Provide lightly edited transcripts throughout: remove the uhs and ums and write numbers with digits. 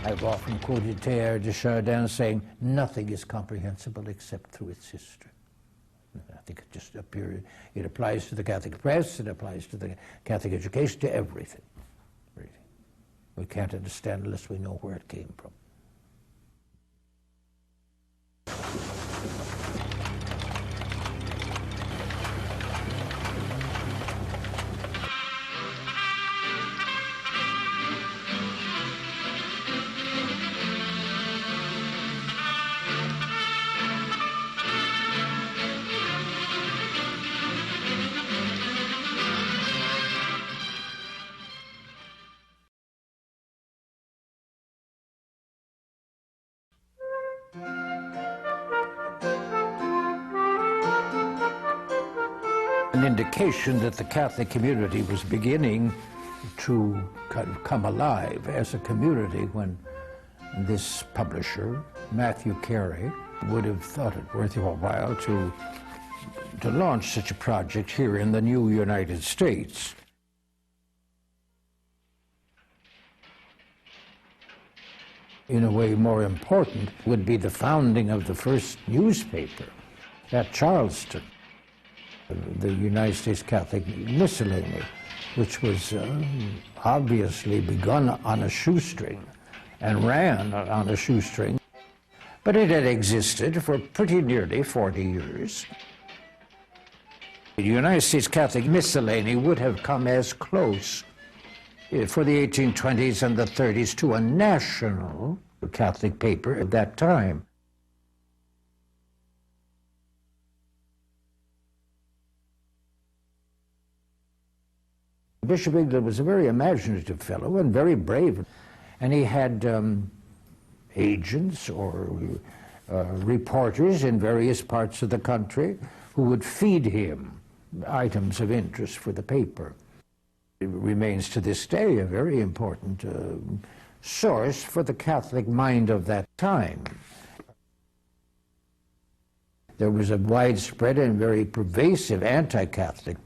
I've often quoted Teilhard de Chardin saying, nothing is comprehensible except through its history. I think it just appears, it applies to the Catholic press, it applies to the Catholic education, to everything, really. We can't understand unless we know where it came from. An indication that the Catholic community was beginning to kind of come alive as a community when this publisher, Matthew Carey, would have thought it worth your while to launch such a project here in the new United States. In a way more important would be the founding of the first newspaper at Charleston, the United States Catholic Miscellany, which was obviously begun on a shoestring and ran on a shoestring, but it had existed for pretty nearly 40 years. The United States Catholic Miscellany would have come as close for the 1820s and the 30s to a national Catholic paper at that time. Bishop England was a very imaginative fellow and very brave, and he had agents or reporters in various parts of the country who would feed him items of interest for the paper. It remains to this day a very important source for the Catholic mind of that time. There was a widespread and very pervasive anti-Catholic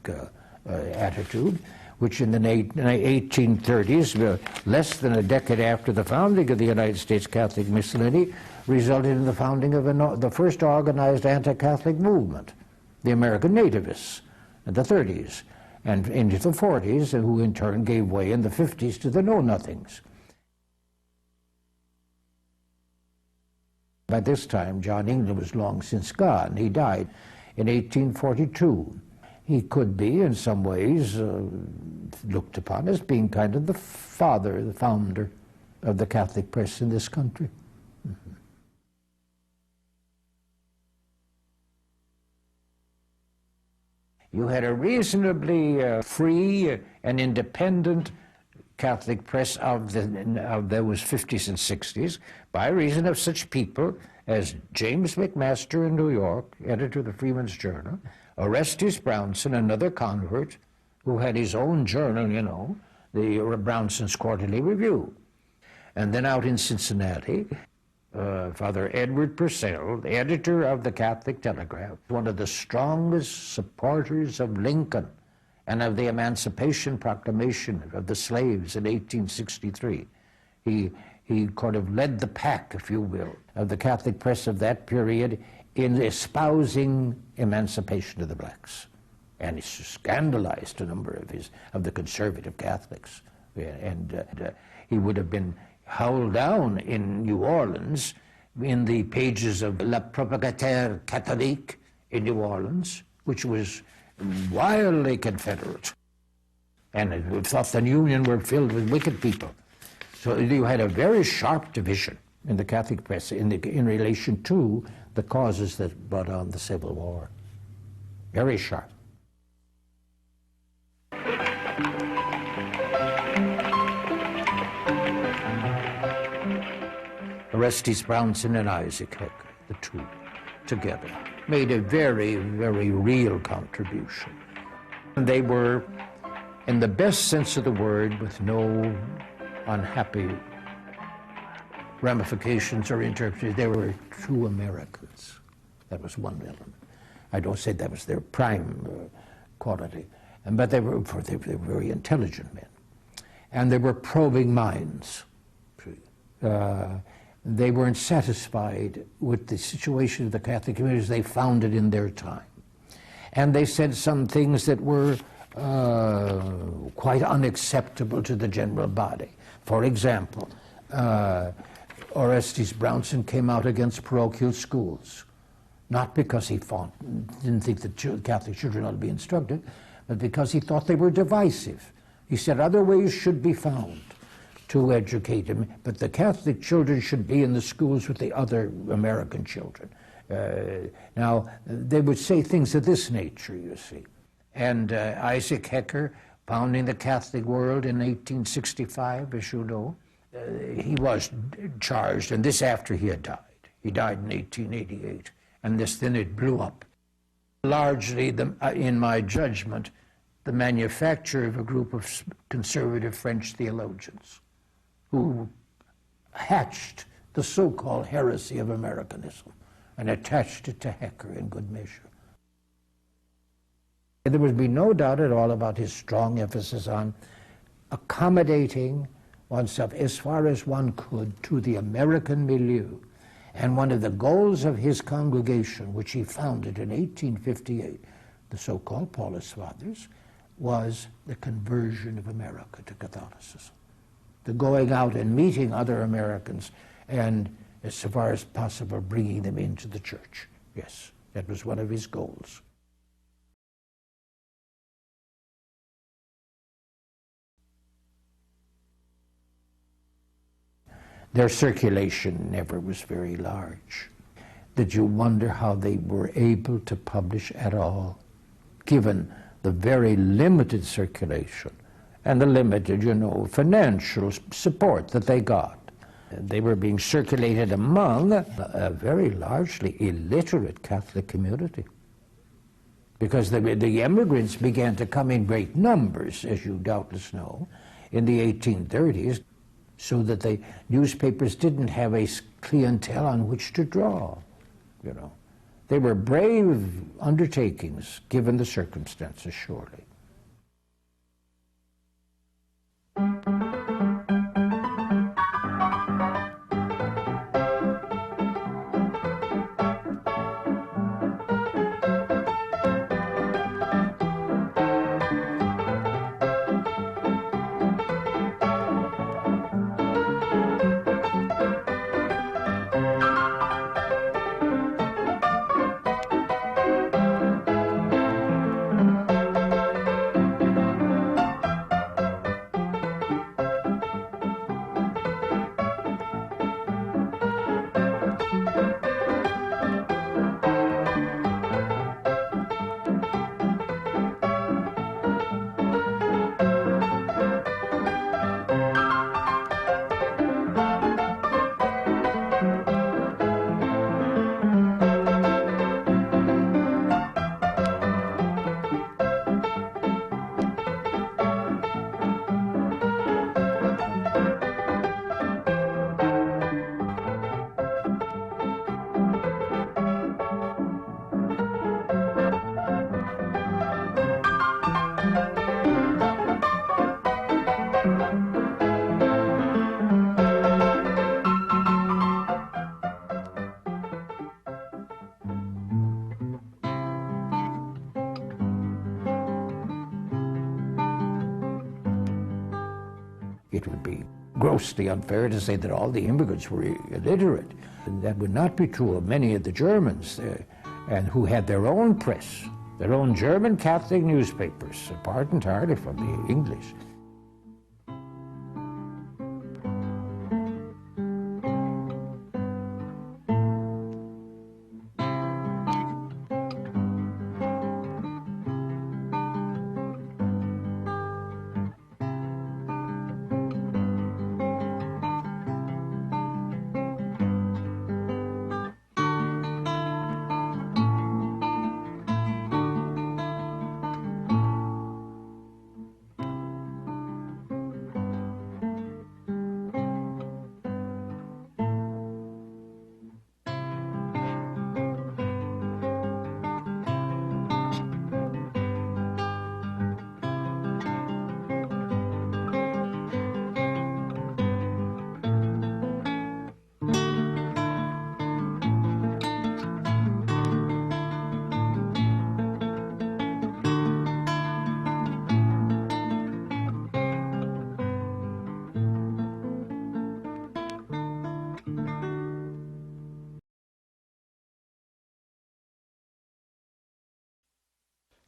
attitude, which in the 1830s, less than a decade after the founding of the United States Catholic Miscellany, resulted in the founding of the first organized anti-Catholic movement, the American Nativists, in the 30s, and into the 40s, and who in turn gave way in the 50s to the Know-Nothings. By this time, John England was long since gone. He died in 1842. He could be, in some ways, looked upon as being kind of the father, the founder of the Catholic press in this country. Mm-hmm. You had a reasonably free and independent Catholic press of those 50s and 60s by reason of such people as James McMaster in New York, editor of the Freeman's Journal, Orestes Brownson, another convert, who had his own journal, you know, the Brownson's Quarterly Review. And then out in Cincinnati, Father Edward Purcell, the editor of the Catholic Telegraph, one of the strongest supporters of Lincoln and of the Emancipation Proclamation of the slaves in 1863. He kind of led the pack, if you will, of the Catholic press of that period in espousing emancipation of the blacks. And he scandalized a number of the conservative Catholics. And he would have been howled down in New Orleans in the pages of La Propagateur Catholique in New Orleans, which was wildly Confederate. And it thought the Union were filled with wicked people. So you had a very sharp division in the Catholic press in relation to the causes that brought on the Civil War. Very sharp. Orestes Brownson and Isaac Hecker, the two together, made a very, very real contribution. And they were, in the best sense of the word, with no unhappy ramifications or interpretations, they were true Americans. That was one element. I don't say that was their prime quality, but they were very intelligent men. And they were probing minds. They weren't satisfied with the situation of the Catholic communities they founded in their time. And they said some things that were quite unacceptable to the general body. For example, Orestes Brownson came out against parochial schools, not because he didn't think that Catholic children ought to be instructed, but because he thought they were divisive. He said other ways should be found to educate them, but the Catholic children should be in the schools with the other American children. Now, they would say things of this nature, you see. And Isaac Hecker, founding the Catholic world in 1865, as you know, he was charged, and this after he had died. He died in 1888, and then it blew up. Largely, in my judgment, the manufacture of a group of conservative French theologians who hatched the so-called heresy of Americanism and attached it to Hecker in good measure. There would be no doubt at all about his strong emphasis on accommodating oneself as far as one could to the American milieu. And one of the goals of his congregation, which he founded in 1858, the so-called Paulist Fathers, was the conversion of America to Catholicism. The going out and meeting other Americans and, as far as possible, bringing them into the church. Yes, that was one of his goals. Their circulation never was very large. Did you wonder how they were able to publish at all, given the very limited circulation and the limited, financial support that they got? They were being circulated among a very largely illiterate Catholic community, because the immigrants began to come in great numbers, as you doubtless know, in the 1830s, so that the newspapers didn't have a clientele on which to draw, They were brave undertakings, given the circumstances, surely. It would be grossly unfair to say that all the immigrants were illiterate. And that would not be true of many of the Germans, and who had their own press, their own German Catholic newspapers, apart entirely from the English.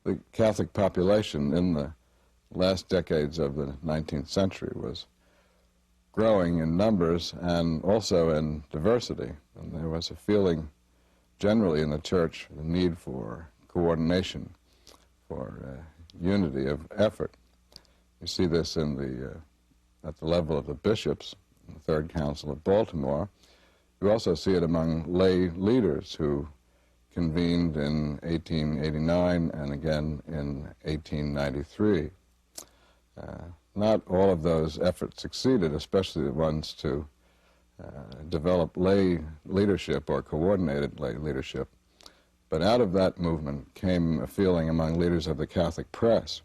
The Catholic population in the last decades of the 19th century was growing in numbers and also in diversity. And there was a feeling generally in the church, the need for coordination, for unity of effort. You see this in at the level of the bishops, the Third Council of Baltimore. You also see it among lay leaders who convened in 1889 and again in 1893. Not all of those efforts succeeded, especially the ones to develop lay leadership or coordinated lay leadership. But out of that movement came a feeling among leaders of the Catholic press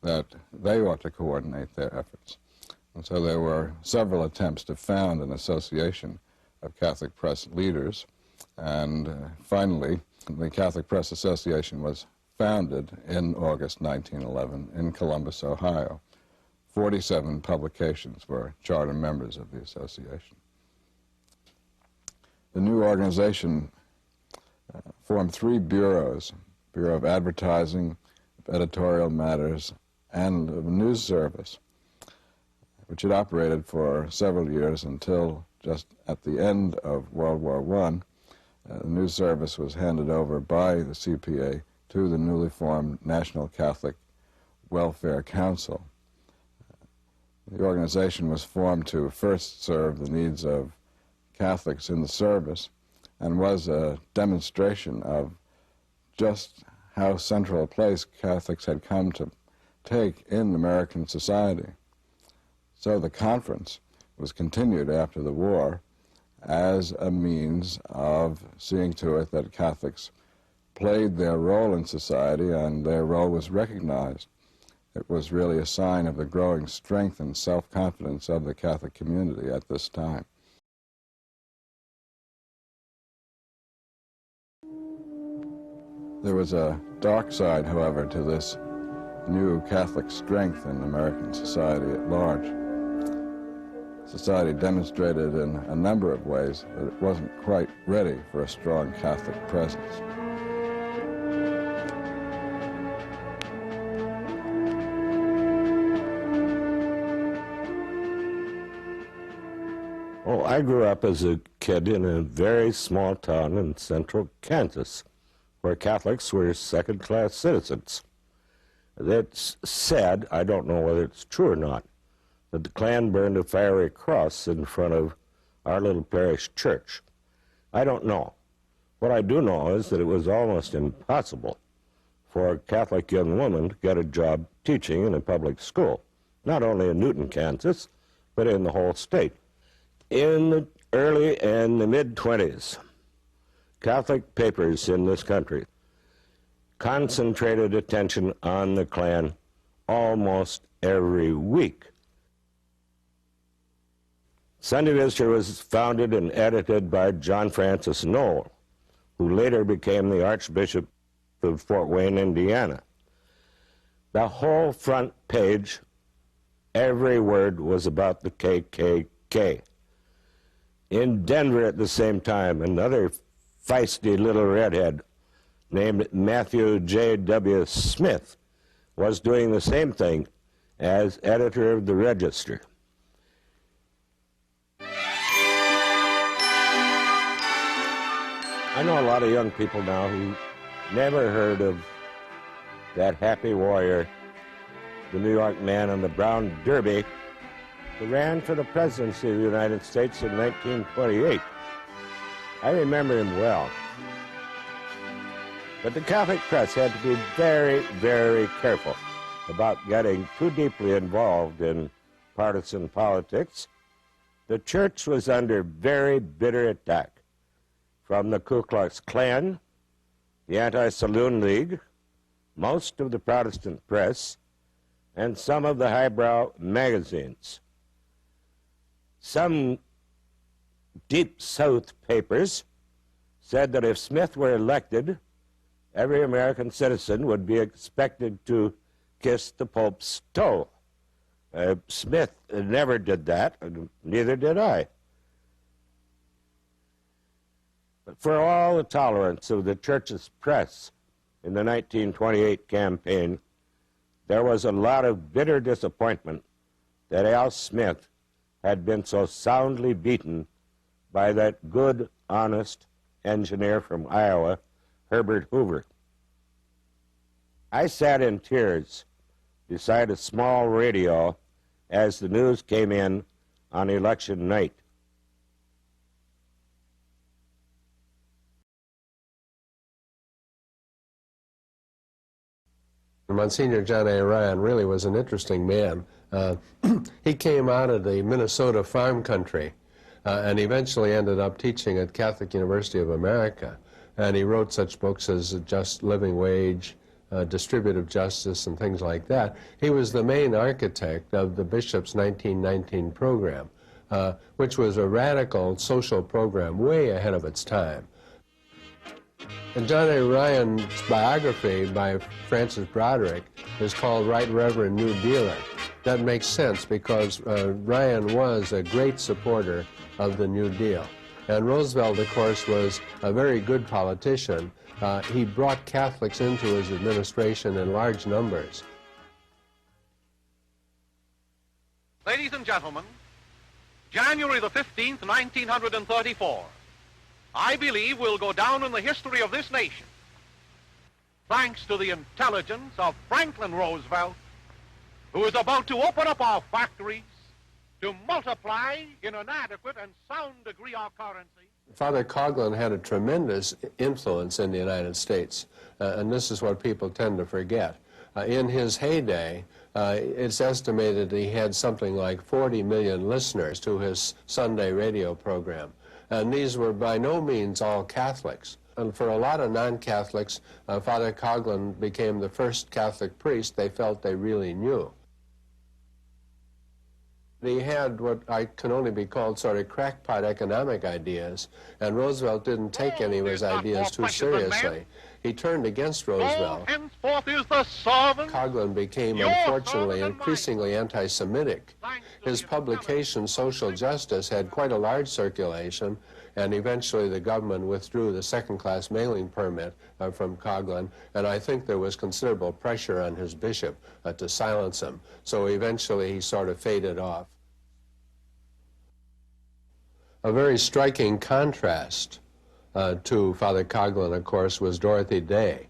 that they ought to coordinate their efforts. And so there were several attempts to found an association of Catholic press leaders. And finally, the Catholic Press Association was founded in August 1911 in Columbus, Ohio. 47 publications were charter members of the association. The new organization formed 3 bureaus: Bureau of Advertising, Editorial Matters, and a news service, which had operated for several years until just at the end of World War I. The news service was handed over by the CPA to the newly formed National Catholic Welfare Council. The organization was formed to first serve the needs of Catholics in the service and was a demonstration of just how central a place Catholics had come to take in American society. So the conference was continued after the war as a means of seeing to it that Catholics played their role in society and their role was recognized. It was really a sign of the growing strength and self-confidence of the Catholic community at this time. There was a dark side, however, to this new Catholic strength in American society at large. Society demonstrated in a number of ways that it wasn't quite ready for a strong Catholic presence. Well, I grew up as a kid in a very small town in central Kansas, where Catholics were second-class citizens. It's said, I don't know whether it's true or not, that the Klan burned a fiery cross in front of our little parish church. I don't know. What I do know is that it was almost impossible for a Catholic young woman to get a job teaching in a public school, not only in Newton, Kansas, but in the whole state. In the early and the mid-20s, Catholic papers in this country concentrated attention on the Klan almost every week. Sunday Visitor was founded and edited by John Francis Noel, who later became the Archbishop of Fort Wayne, Indiana. The whole front page, every word was about the KKK. In Denver at the same time, another feisty little redhead named Matthew J.W. Smith was doing the same thing as editor of the Register. I know a lot of young people now who never heard of that happy warrior, the New York man on the brown derby, who ran for the presidency of the United States in 1928. I remember him well. But the Catholic press had to be very, very careful about getting too deeply involved in partisan politics. The church was under very bitter attack from the Ku Klux Klan, the Anti-Saloon League, most of the Protestant press, and some of the highbrow magazines. Some Deep South papers said that if Smith were elected, every American citizen would be expected to kiss the Pope's toe. Smith never did that, and neither did I. But for all the tolerance of the church's press, in the 1928 campaign, there was a lot of bitter disappointment that Al Smith had been so soundly beaten by that good, honest engineer from Iowa, Herbert Hoover. I sat in tears beside a small radio as the news came in on election night. Monsignor John A. Ryan really was an interesting man. He came out of the Minnesota farm country and eventually ended up teaching at Catholic University of America. And he wrote such books as Just Living Wage, Distributive Justice, and things like that. He was the main architect of the Bishop's 1919 program, which was a radical social program way ahead of its time. And John A. Ryan's biography by Francis Broderick is called Right Reverend New Dealer. That makes sense because Ryan was a great supporter of the New Deal. And Roosevelt, of course, was a very good politician. He brought Catholics into his administration in large numbers. Ladies and gentlemen, January the 15th, 1934. I believe will go down in the history of this nation, thanks to the intelligence of Franklin Roosevelt, who is about to open up our factories to multiply in an adequate and sound degree our currency. Father Coughlin had a tremendous influence in the United States, and this is what people tend to forget. In his heyday, it's estimated he had something like 40 million listeners to his Sunday radio program. And these were by no means all Catholics. And for a lot of non-Catholics, Father Coughlin became the first Catholic priest they felt they really knew. He had what I can only be called sort of crackpot economic ideas, and Roosevelt didn't take any of his ideas too seriously. He turned against Roosevelt. Henceforth is the servant. Coughlin became, unfortunately, increasingly anti-Semitic. His publication, Social Justice, had quite a large circulation, and eventually the government withdrew the second-class mailing permit from Coughlin, and I think there was considerable pressure on his bishop to silence him. So eventually he sort of faded off. A very striking contrast to Father Coughlin, of course, was Dorothy Day.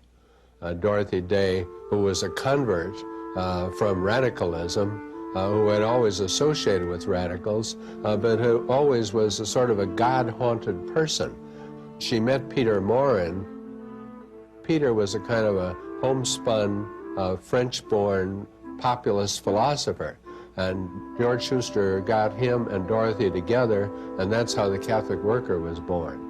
Dorothy Day, who was a convert from radicalism, who had always associated with radicals, but who always was a sort of a God-haunted person. She met Peter Morin. Peter was a kind of a homespun, French-born populist philosopher. And George Schuster got him and Dorothy together, and that's how the Catholic Worker was born.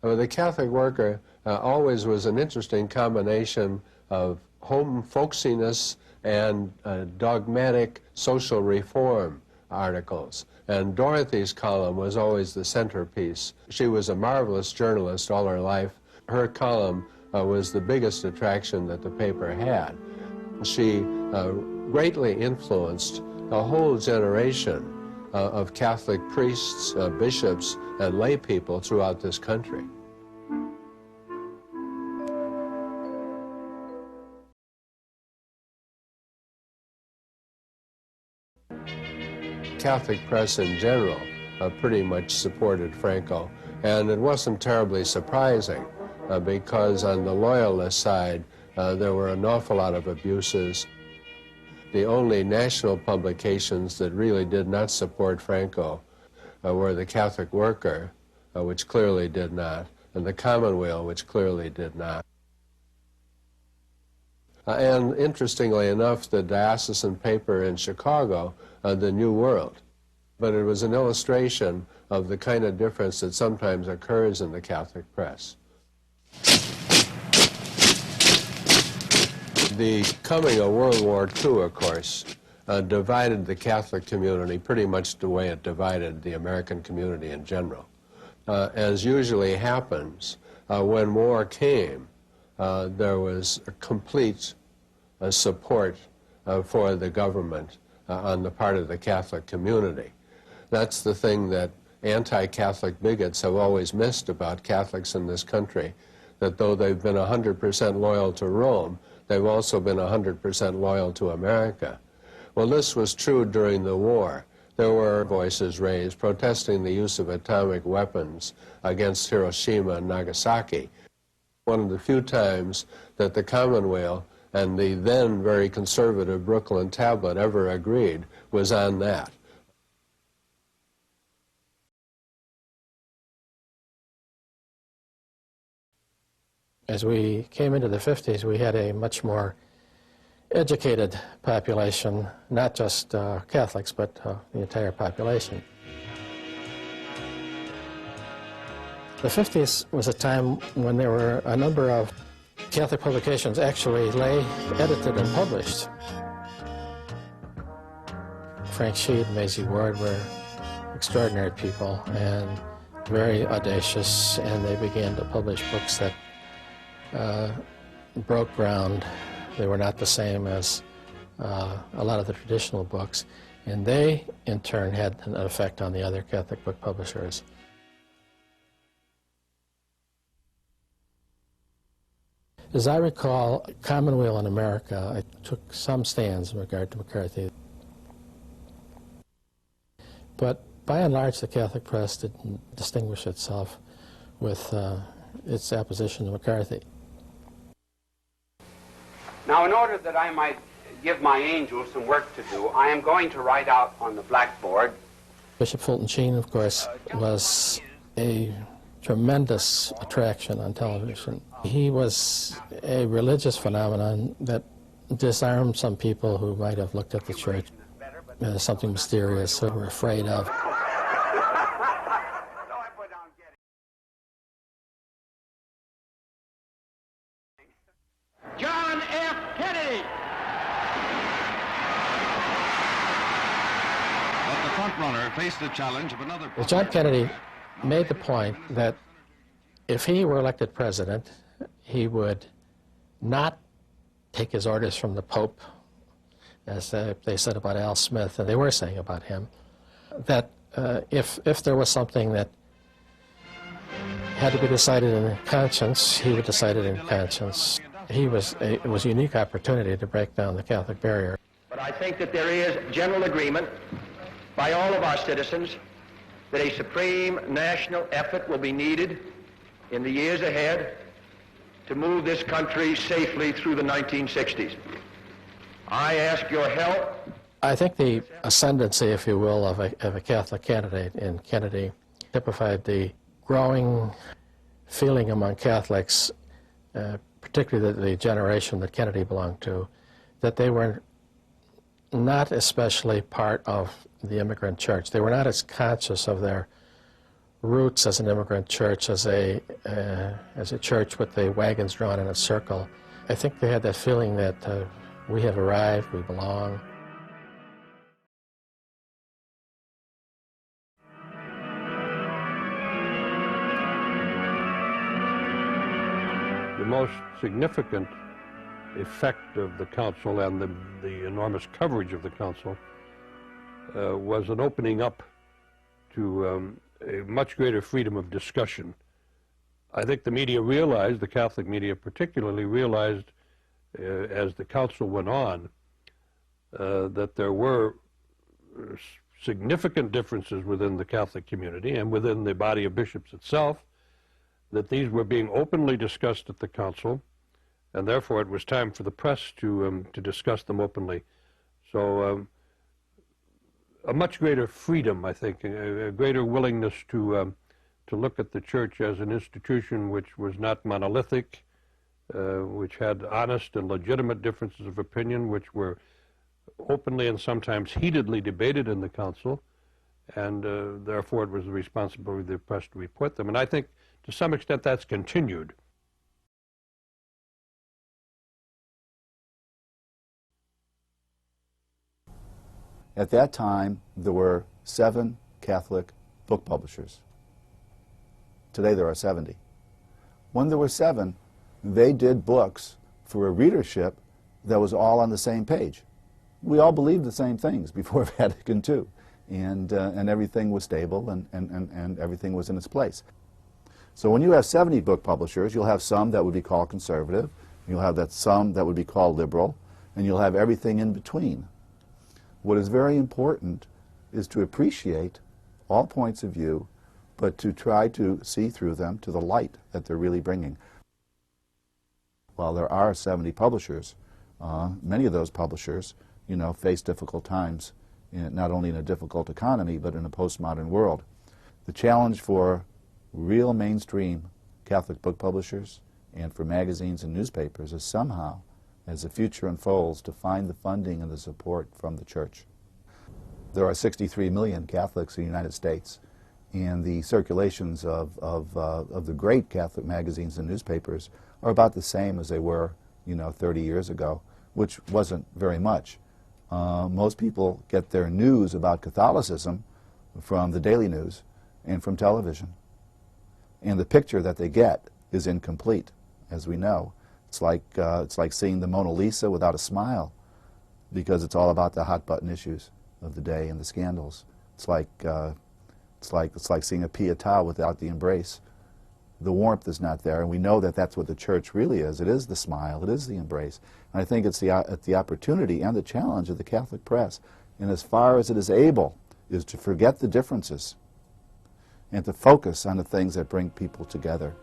The Catholic Worker always was an interesting combination of home folksiness and dogmatic social reform articles. And Dorothy's column was always the centerpiece. She was a marvelous journalist all her life. Her column was the biggest attraction that the paper had. She greatly influenced a whole generation of Catholic priests, bishops, and lay people throughout this country. Catholic press in general pretty much supported Franco, and it wasn't terribly surprising because on the loyalist side there were an awful lot of abuses. The only national publications that really did not support Franco were the Catholic Worker, which clearly did not, and the Commonweal, which clearly did not. And interestingly enough, the diocesan paper in Chicago, the New World. But it was an illustration of the kind of difference that sometimes occurs in the Catholic press. The coming of World War II, of course, divided the Catholic community pretty much the way it divided the American community in general. As usually happens, when war came, there was a complete support for the government on the part of the Catholic community. That's the thing that anti-Catholic bigots have always missed about Catholics in this country, that though they've been 100% loyal to Rome, they've also been 100% loyal to America. Well, this was true during the war. There were voices raised protesting the use of atomic weapons against Hiroshima and Nagasaki. One of the few times that the Commonweal and the then very conservative Brooklyn Tablet ever agreed was on that. As we came into the 50s, we had a much more educated population, not just Catholics, but the entire population. The 50s was a time when there were a number of Catholic publications actually lay edited and published. Frank Sheed and Maisie Ward were extraordinary people and very audacious, and they began to publish books that broke ground. They were not the same as a lot of the traditional books, and they, in turn, had an effect on the other Catholic book publishers. As I recall, Commonweal in America, I took some stands in regard to McCarthy. But by and large, the Catholic press didn't distinguish itself with its opposition to McCarthy. Now, in order that I might give my angels some work to do, I am going to write out on the blackboard. Bishop Fulton Sheen, of course, was a tremendous attraction on television. He was a religious phenomenon that disarmed some people who might have looked at the church as something mysterious or were afraid of. John F. Kennedy. But the front runner faced the challenge of another. Well, John Kennedy made the point that if he were elected president, he would not take his orders from the Pope, as they said about Al Smith, and they were saying about him, that if there was something that had to be decided in conscience, he would decide it in conscience. It was a unique opportunity to break down the Catholic barrier. But I think that there is general agreement by all of our citizens that a supreme national effort will be needed in the years ahead to move this country safely through the 1960s. I ask your help. I think the ascendancy, if you will, of a Catholic candidate in Kennedy typified the growing feeling among Catholics, particularly the generation that Kennedy belonged to, that they were not especially part of the immigrant church. They were not as conscious of their roots as an immigrant church, as a church with the wagons drawn in a circle. I think they had that feeling that we have arrived, we belong. The most significant effect of the council and the enormous coverage of the council was an opening up to a much greater freedom of discussion. I think the media realized, the Catholic media particularly realized as the council went on, that there were significant differences within the Catholic community and within the body of bishops itself, that these were being openly discussed at the council, and therefore it was time for the press to discuss them openly. So a much greater freedom, I think, a greater willingness to look at the church as an institution which was not monolithic, which had honest and legitimate differences of opinion, which were openly and sometimes heatedly debated in the council, and therefore it was the responsibility of the press to report them. And I think to some extent that's continued. At that time, there were 7 Catholic book publishers. Today there are 70. When there were 7, they did books for a readership that was all on the same page. We all believed the same things before Vatican II. and everything was stable, and everything was in its place. So when you have 70 book publishers, you'll have some that would be called conservative, you'll have some that would be called liberal, and you'll have everything in between. What is very important is to appreciate all points of view, but to try to see through them to the light that they're really bringing. While there are 70 publishers, many of those publishers, face difficult times, not only in a difficult economy, but in a postmodern world. The challenge for real mainstream Catholic book publishers and for magazines and newspapers is somehow, as the future unfolds, to find the funding and the support from the Church. There are 63 million Catholics in the United States, and the circulations of the great Catholic magazines and newspapers are about the same as they were, 30 years ago, which wasn't very much. Most people get their news about Catholicism from the daily news and from television. And the picture that they get is incomplete, as we know. It's like seeing the Mona Lisa without a smile, because it's all about the hot-button issues of the day and the scandals. It's like seeing a pietà without the embrace. The warmth is not there, and we know that that's what the Church really is. It is the smile, it is the embrace. And I think it's the opportunity and the challenge of the Catholic press, and as far as it is able, is to forget the differences and to focus on the things that bring people together.